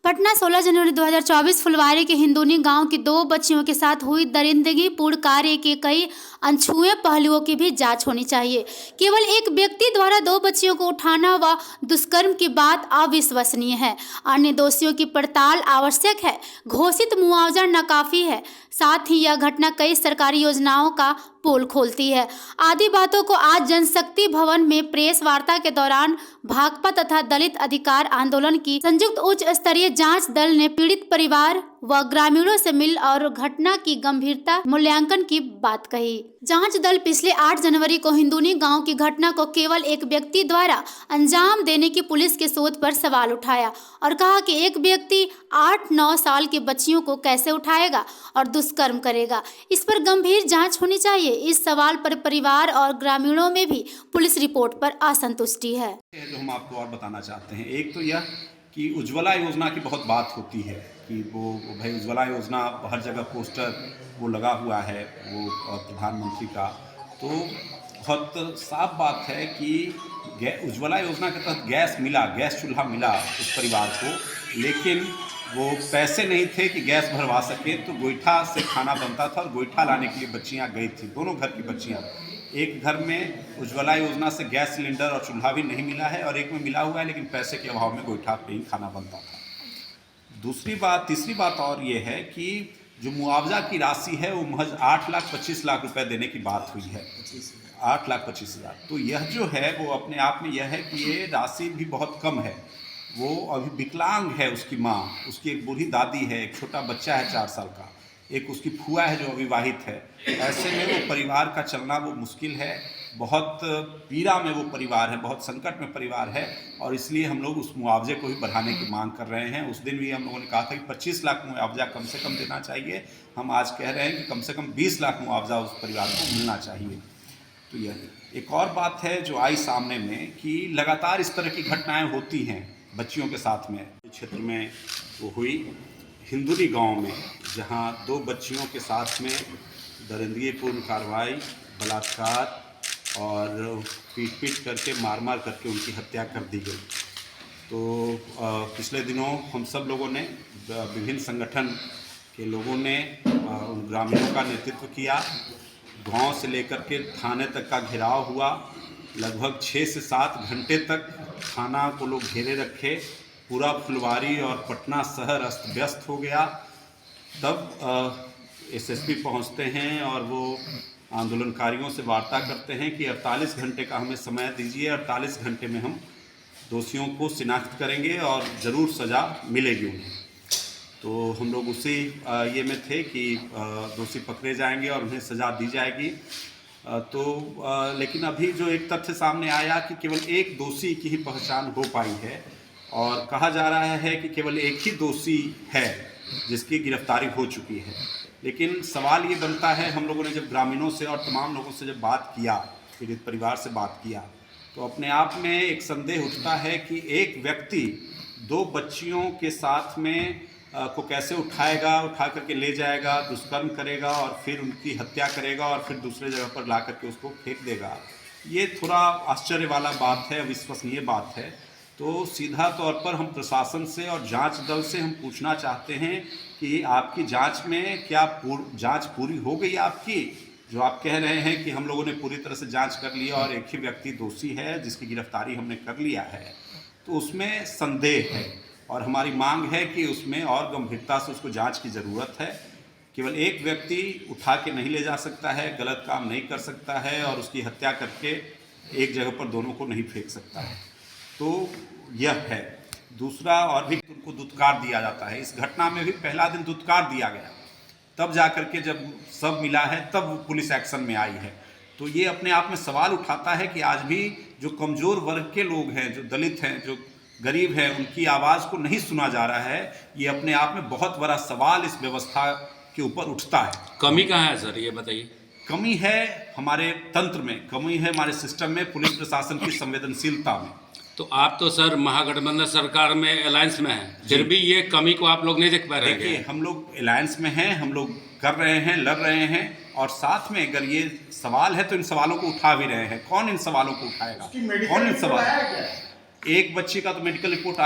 पटना 16 जनवरी 2024 फुलवारी के हिंदूनी गांव की दो बच्चियों के साथ हुई दरिंदगीपूर्ण कार्य के कई अनछुए पहलुओं की भी जांच होनी चाहिए। केवल एक व्यक्ति द्वारा दो बच्चियों को उठाना व दुष्कर्म की बात अविश्वसनीय है। अन्य दोषियों की पड़ताल आवश्यक है। घोषित मुआवजा नाकाफी है। साथ ही यह घटना कई सरकारी योजनाओं का पोल खोलती है। आदि बातों को आज जनशक्ति भवन में प्रेस वार्ता के दौरान भाकपा तथा दलित अधिकार आंदोलन की संयुक्त उच्च स्तरीय जांच दल ने पीड़ित परिवार व ग्रामीणों से मिल और घटना की गंभीरता मूल्यांकन की बात कही। जांच दल पिछले 8 जनवरी को हिंदूनी गांव की घटना को केवल एक व्यक्ति द्वारा अंजाम देने की पुलिस के शोध पर सवाल उठाया और कहा कि एक व्यक्ति 8-9 साल की बच्चियों को कैसे उठाएगा और दुष्कर्म करेगा। इस पर गंभीर जांच होनी चाहिए। इस सवाल पर परिवार और ग्रामीणों में भी पुलिस रिपोर्ट पर असंतुष्टि है। जो हम आपको और बताना चाहते हैं, एक तो यह कि उज्ज्वला योजना की बहुत बात होती है कि वो भाई उज्ज्वला योजना हर जगह पोस्टर वो लगा हुआ है वो प्रधानमंत्री का, तो बहुत साफ बात है कि उज्ज्वला योजना के तहत गैस चूल्हा मिला उस परिवार को, लेकिन वो पैसे नहीं थे कि गैस भरवा सके, तो गोईठा से खाना बनता था और गोईठा लाने के लिए बच्चियां गई थी, दोनों घर की बच्चियां। एक घर में उज्ज्वला योजना से गैस सिलेंडर और चूल्हा भी नहीं मिला है और एक में मिला हुआ है, लेकिन पैसे के अभाव में गोईठा पे ही खाना बनता था। तीसरी बात और ये है कि जो मुआवजा की राशि है वो महज 8,25,00,000 रुपए देने की बात हुई है, 8,25,000। तो यह जो है वो अपने आप में यह है कि ये राशि भी बहुत कम है। वो अभी विकलांग है, उसकी माँ, उसकी एक बूढ़ी दादी है, एक छोटा बच्चा है 4 साल का, एक उसकी फुआ है जो अविवाहित है। ऐसे में वो परिवार का चलना वो मुश्किल है, बहुत पीड़ा में वो परिवार है, बहुत संकट में परिवार है, और इसलिए हम लोग उस मुआवजे को भी बढ़ाने की मांग कर रहे हैं। उस दिन भी हम लोगों ने कहा था कि 25 लाख मुआवजा कम से कम देना चाहिए। हम आज कह रहे हैं कि कम से कम 20 लाख मुआवजा उस परिवार को मिलना चाहिए। तो यह एक और बात है जो आई सामने में कि लगातार इस तरह की घटनाएँ होती हैं बच्चियों के साथ में। क्षेत्र में वो हुई हिंदूनी गांव में, जहां 2 बच्चियों के साथ में दरिंदगीपूर्ण कार्रवाई, बलात्कार और पीट करके मार करके उनकी हत्या कर दी गई। तो पिछले दिनों हम सब लोगों ने, विभिन्न संगठन के लोगों ने उन ग्रामीणों का नेतृत्व किया। गांव से लेकर के थाने तक का घेराव हुआ। लगभग 6 से 7 घंटे तक थाना को लोग घेरे रखे। पूरा फुलवारी और पटना शहर अस्त व्यस्त हो गया। तब एसएसपी पहुंचते हैं और वो आंदोलनकारियों से वार्ता करते हैं कि 48 घंटे का हमें समय दीजिए, 48 घंटे में हम दोषियों को शिनाख्त करेंगे और ज़रूर सज़ा मिलेगी उन्हें। तो हम लोग उसी ये में थे कि दोषी पकड़े जाएंगे और उन्हें सज़ा दी जाएगी। लेकिन अभी जो एक तथ्य सामने आया कि केवल एक दोषी की ही पहचान हो पाई है और कहा जा रहा है कि केवल एक ही दोषी है जिसकी गिरफ्तारी हो चुकी है। लेकिन सवाल ये बनता है, हम लोगों ने जब ग्रामीणों से और तमाम लोगों से जब बात किया, पीड़ित परिवार से बात किया, तो अपने आप में एक संदेह उठता है कि एक व्यक्ति 2 बच्चियों के साथ में को कैसे उठाएगा, उठा करके ले जाएगा, दुष्कर्म करेगा और फिर उनकी हत्या करेगा और फिर दूसरे जगह पर ला करके उसको फेंक देगा। ये थोड़ा आश्चर्य वाला बात है, अविश्वसनीय बात है। तो सीधा तौर पर हम प्रशासन से और जांच दल से हम पूछना चाहते हैं कि आपकी जांच में क्या जांच पूरी हो गई आपकी? जो आप कह रहे हैं कि हम लोगों ने पूरी तरह से जांच कर लिया और एक ही व्यक्ति दोषी है जिसकी गिरफ्तारी हमने कर लिया है, तो उसमें संदेह है और हमारी मांग है कि उसमें और गंभीरता से उसको जांच की ज़रूरत है। केवल एक व्यक्ति उठा के नहीं ले जा सकता है, गलत काम नहीं कर सकता है और उसकी हत्या करके एक जगह पर दोनों को नहीं फेंक सकता है। तो यह है। दूसरा, और भी उनको दुत्कार दिया जाता है। इस घटना में भी पहला दिन दुत्कार दिया गया, तब जा करके जब सब मिला है तब पुलिस एक्शन में आई है। तो ये अपने आप में सवाल उठाता है कि आज भी जो कमज़ोर वर्ग के लोग हैं, जो दलित हैं, जो गरीब हैं, उनकी आवाज़ को नहीं सुना जा रहा है। ये अपने आप में बहुत बड़ा सवाल इस व्यवस्था के ऊपर उठता है। कमी कहाँ है सर, ये बताइए। कमी है हमारे तंत्र में, कमी है हमारे सिस्टम में, पुलिस प्रशासन की संवेदनशीलता में। तो आप तो सर महागठबंधन सरकार में अलायंस में हैं, फिर भी ये कमी को आप लोग नहीं देख पा रहे हैं। देखिए, हम लोग अलायंस में हैं, हम लोग कर रहे हैं, लड़ रहे हैं, और साथ में अगर ये सवाल है तो इन सवालों को उठा भी रहे हैं। कौन इन सवालों को उठाएगा? कौन इन सवाल? एक बच्ची का तो मेडिकल रिपोर्ट